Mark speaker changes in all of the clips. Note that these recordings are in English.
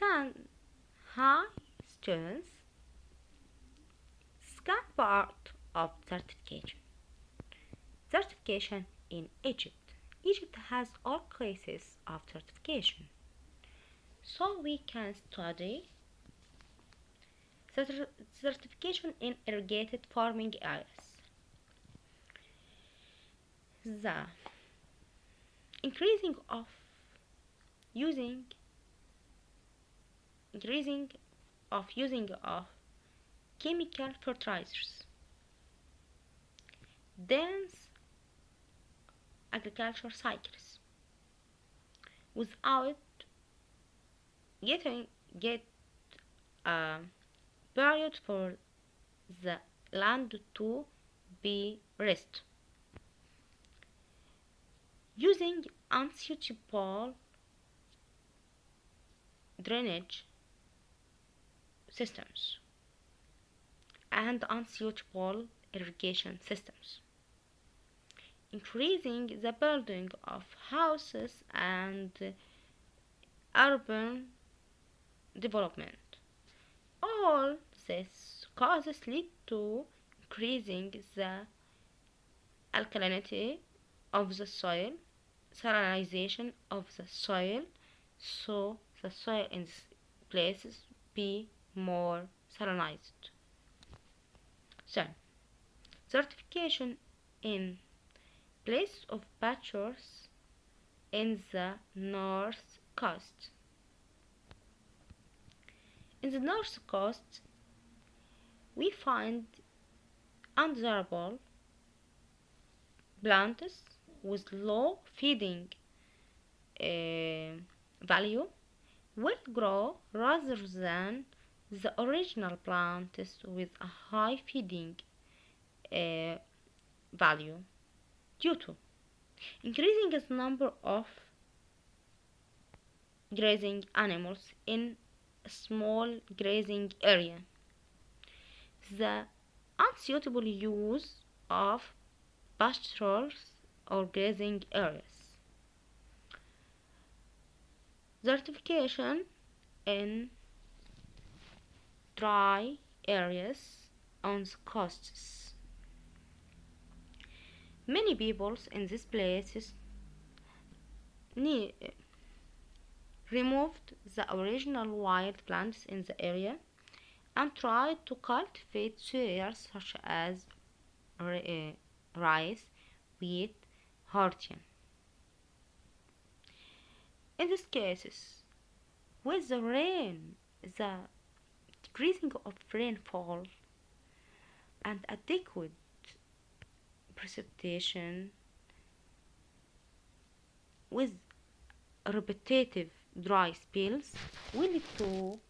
Speaker 1: Second, high students. Second part of certification. Certification in Egypt. Egypt has all classes of certification. So we can study certification in irrigated farming areas. The increasing of using increasing using of chemical fertilizers, dense agriculture cycles without get a period for the land to be rest, using unsuitable drainage systems and unsuitable irrigation systems, increasing the building of houses and urban development. All these causes lead to increasing the alkalinity of the soil, salinization of the soil, so the soil in these places be more salinized. So, certification in place of pastures in the north coast. In the north coast, we find undesirable plants with low feeding value will grow rather than the original plants with a high feeding value due to increasing the number of grazing animals in a small grazing area, the unsuitable use of pastures or grazing areas. Desertification in dry areas on the coasts. Many peoples in these places removed the original wild plants in the area and tried to cultivate cereals such as rice, wheat, hortium. In these cases, with the decreasing of rainfall and adequate precipitation with repetitive dry spells will lead to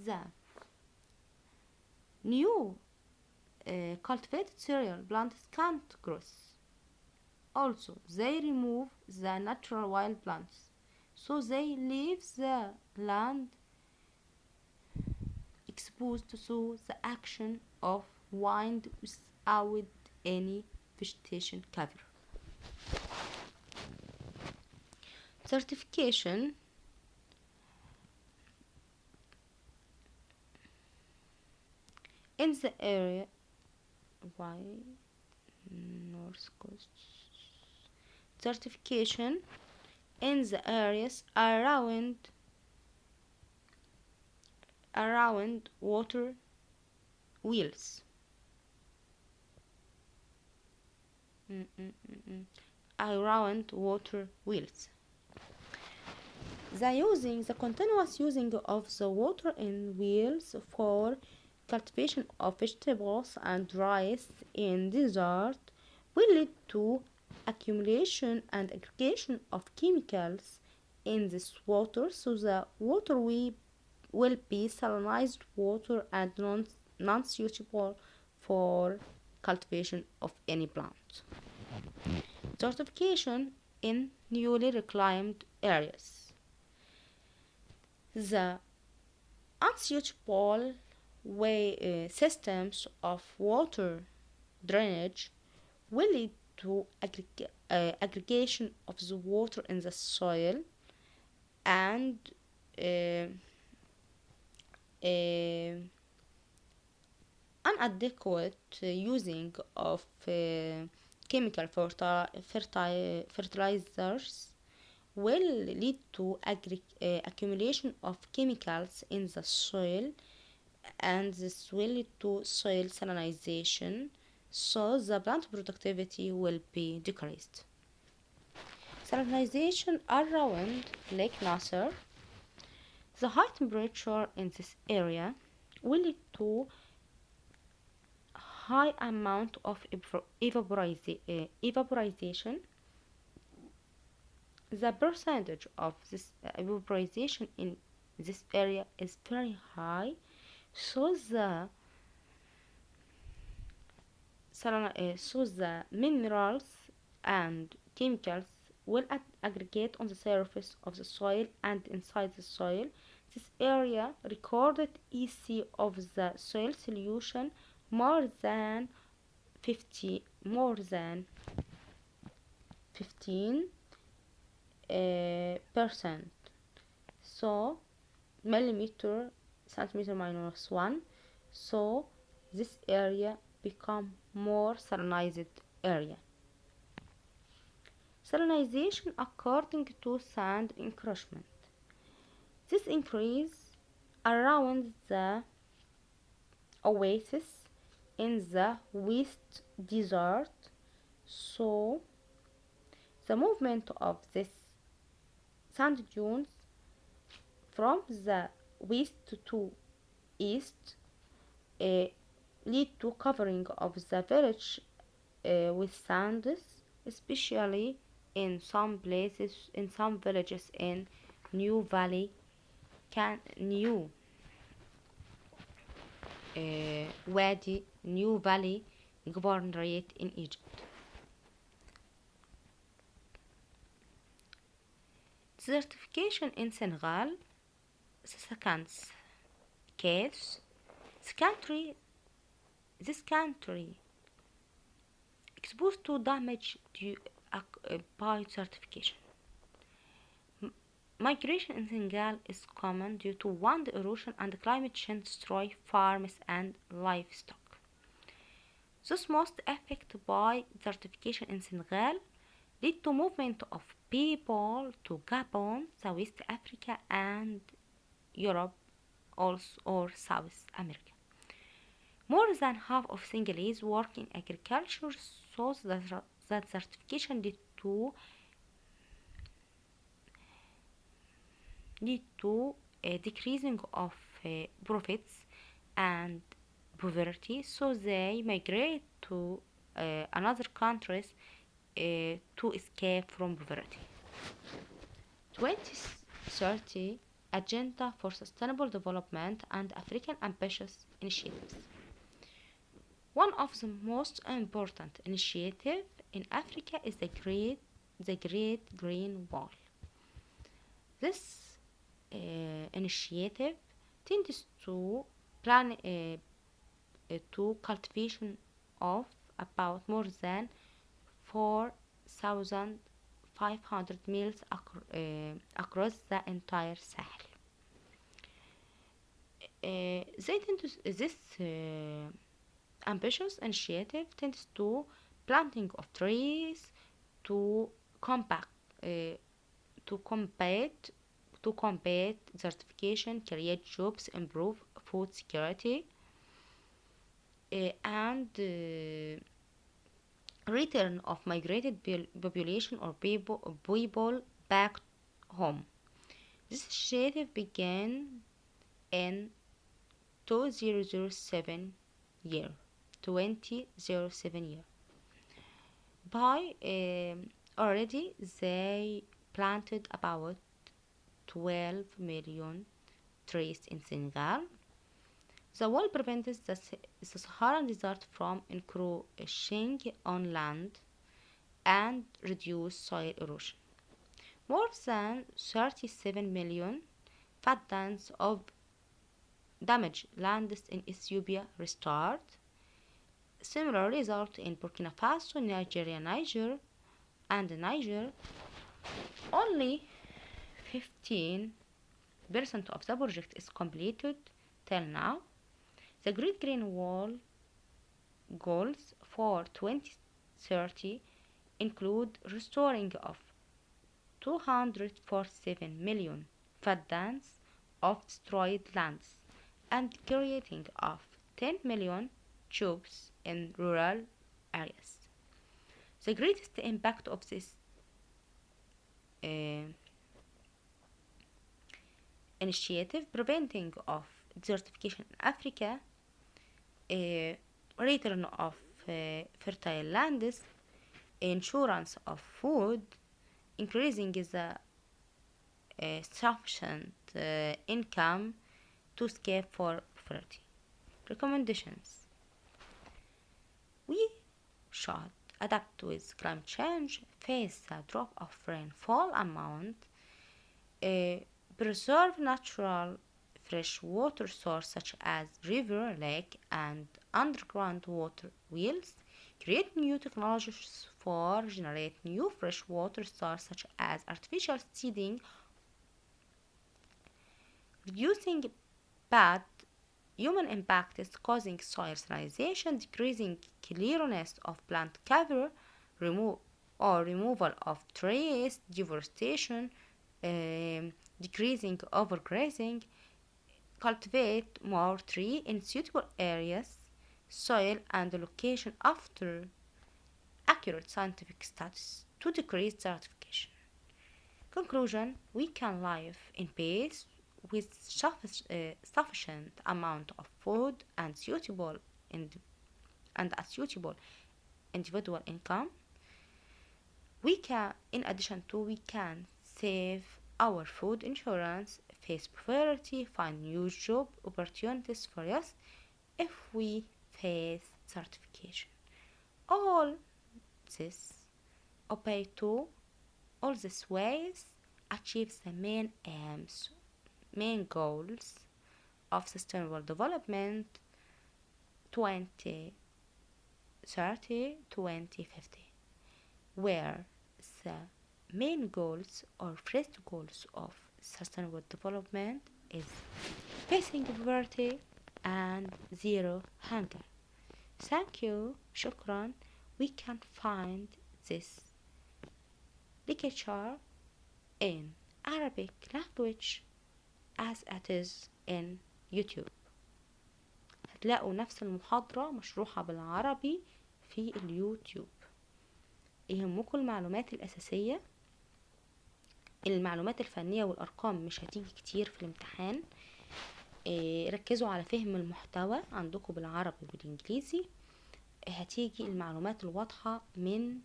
Speaker 1: the new cultivated cereal plants can't grow. Also, they remove the natural wild plants, so they leave the land exposed to the action of wind without any vegetation cover. Certification in the area why north coast certification in the areas around water wheels around water wheels. The continuous using of the water in wheels for cultivation of vegetables and rice in desert will lead to accumulation and aggregation of chemicals in this water, so the water will be salinized water and non-suitable for cultivation of any plant. Desertification in newly reclaimed areas. The unsuitable systems of water drainage will lead to aggregation of the water in the soil and uh, inadequate using of chemical fertilizers will lead to accumulation of chemicals in the soil, and this will lead to soil salinization, so the plant productivity will be decreased. Salinization around Lake Nasser. The high temperature in this area will lead to high amount of evaporization. The percentage of this evaporization in this area is very high, so the minerals and chemicals will aggregate on the surface of the soil and inside the soil. This area recorded EC of the soil solution more than 15 percent. So millimeter centimeter minus 1, so this area become more salinized area. Salinization according to sand encroachment. This increase around the oasis in the West Desert, so the movement of this sand dunes from the west to east uh, lead to covering of the village with sands, especially in some places, in some villages in New Valley, New Wadi, New Valley Governorate in Egypt. Desertification in Senegal, the second case. This country exposed to damage due by desertification. Migration in Senegal is common due to wind erosion and climate change destroy farms and livestock. Those most affected by desertification in Senegal lead to movement of people to Gabon, South Africa, and Europe, also or South America. More than half of Senegalese work in agriculture, so that desertification lead to a decreasing of profits and poverty, so they migrate to another countries to escape from poverty. 2030 Agenda for Sustainable Development and African Ambitious Initiatives. One of the most important initiatives in Africa is the Great Green Wall. This initiative tends to plan to cultivation of about more than 4,500 miles across the entire Sahel. This ambitious initiative tends to planting of trees to combat uh, to combat to combat desertification, create jobs, improve food security, and return of migrated population or people back home. This initiative began in 2007 year. 2007 year. By already they planted about 12 million trees in Senegal. The wall prevents the Saharan desert from encroaching on land and reduce soil erosion. More than 37 million fathams of damaged lands in Ethiopia restored. Similar result in Burkina Faso, Niger, and Niger. Only 15% of the project is completed till now. The Great Green Wall goals for 2030 include restoring of 247 million faddans of destroyed lands and creating of 10 million jobs in rural areas. The greatest impact of this uh, initiative preventing of desertification in Africa, return of fertile lands, insurance of food, increasing the sufficient income to escape for poverty. Recommendations: we should adapt with climate change, face the drop of rainfall amount, uh, preserve natural fresh water sources such as river, lake, and underground water wells, create new technologies for generate new fresh water sources such as artificial seeding, reducing bad human impact is causing soil salinization, decreasing clearness of plant cover, removal of trees, deforestation, decreasing overgrazing, cultivate more tree in suitable areas, soil and location after accurate scientific studies to decrease desertification. Conclusion: we can live in peace with sufficient amount of food and a suitable individual income. We can, in addition to, we can save our food insurance, face poverty, find new job opportunities for us if we face certification. All this obey to all these ways achieves the main goals of sustainable development 2030-2050, where the main goals or first goals of sustainable development is facing poverty and zero hunger. Thank you, shukran. We can find this lecture in Arabic language as it is in YouTube. هتلاقوا نفس المحاضرة مشروحة بالعربي في اليوتيوب. يهمكم المعلومات الأساسية، المعلومات الفنية والأرقام مش هتيجي كتير في الامتحان. ركزوا على فهم المحتوى عندكم بالعربي وبالإنجليزي. هتيجي المعلومات الواضحة من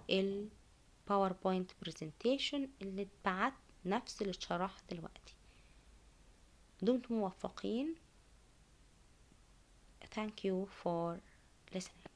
Speaker 1: الباوربوينت بريزنتيشن اللي اتبعت نفس اللي اتشرح دلوقتي. دمتم موفقين. Thank you for listening.